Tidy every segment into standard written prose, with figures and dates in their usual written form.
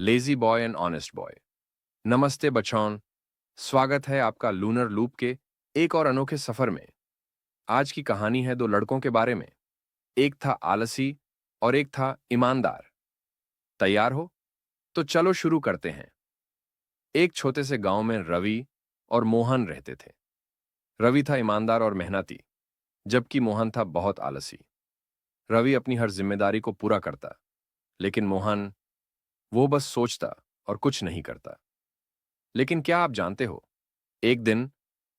Lazy boy and honest boy. नमस्ते बचौन, स्वागत है आपका लूनर लूप के एक और अनोखे सफर में। आज की कहानी है दो लड़कों के बारे में। एक था आलसी और एक था ईमानदार। तैयार हो? तो चलो शुरू करते हैं। एक छोटे से गांव में रवि और मोहन रहते थे। रवि था ईमानदार और मेहनती, जबकि मोहन था बहुत आलसी। रवि अपनी हर जिम्मेदारी को पूरा करता, लेकिन मोहन, वो बस सोचता और कुछ नहीं करता। लेकिन क्या आप जानते हो, एक दिन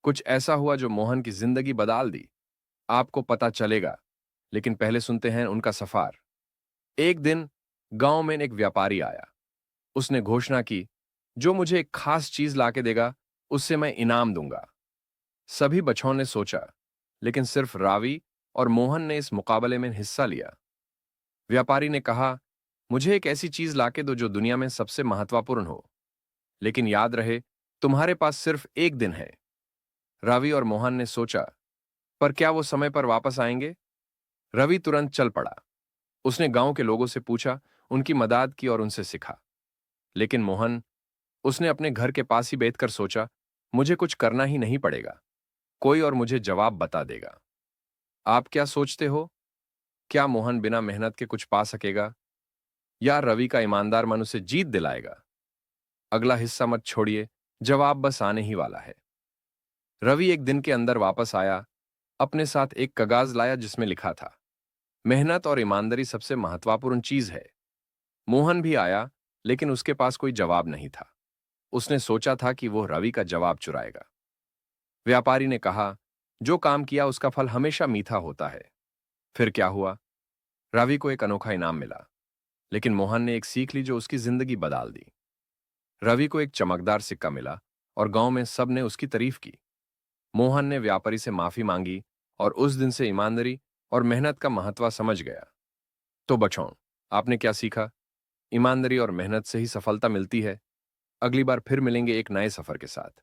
कुछ ऐसा हुआ जो मोहन की जिंदगी बदल दी। आपको पता चलेगा, लेकिन पहले सुनते हैं उनका सफर। एक दिन गांव में एक व्यापारी आया। उसने घोषणा की, जो मुझे एक खास चीज लाके देगा, उससे मैं इनाम दूंगा। सभी बच्चों ने सोचा, लेकिन सिर्फ रावी और मोहन ने इस मुकाबले में हिस्सा लिया। व्यापारी ने कहा, मुझे एक ऐसी चीज लाके दो जो दुनिया में सबसे महत्वपूर्ण हो, लेकिन याद रहे, तुम्हारे पास सिर्फ एक दिन है। रावी और मोहन ने सोचा, पर क्या वो समय पर वापस आएंगे? रवि तुरंत चल पड़ा। उसने गांव के लोगों से पूछा, उनकी मदद की और उनसे सीखा। लेकिन मोहन, उसने अपने घर के पास ही बैठकर सोचा, मुझे कुछ करना ही नहीं पड़ेगा, कोई और मुझे जवाब बता देगा। आप क्या सोचते हो? क्या मोहन बिना मेहनत के कुछ पा सकेगा, या रवि का ईमानदार मन उसे जीत दिलाएगा? अगला हिस्सा मत छोड़िए, जवाब बस आने ही वाला है। रवि एक दिन के अंदर वापस आया। अपने साथ एक कागज लाया जिसमें लिखा था, मेहनत और ईमानदारी सबसे महत्वपूर्ण चीज है। मोहन भी आया, लेकिन उसके पास कोई जवाब नहीं था। उसने सोचा था कि वो रवि का जवाब चुराएगा। व्यापारी ने कहा, जो काम किया उसका फल हमेशा मीठा होता है। फिर क्या हुआ? रवि को एक अनोखा इनाम मिला, लेकिन मोहन ने एक सीख ली जो उसकी जिंदगी बदल दी। रवि को एक चमकदार सिक्का मिला और गांव में सब ने उसकी तारीफ की। मोहन ने व्यापारी से माफी मांगी और उस दिन से ईमानदारी और मेहनत का महत्व समझ गया। तो बच्चों, आपने क्या सीखा? ईमानदारी और मेहनत से ही सफलता मिलती है। अगली बार फिर मिलेंगे एक नए सफर के साथ।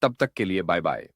तब तक के लिए बाय बाय।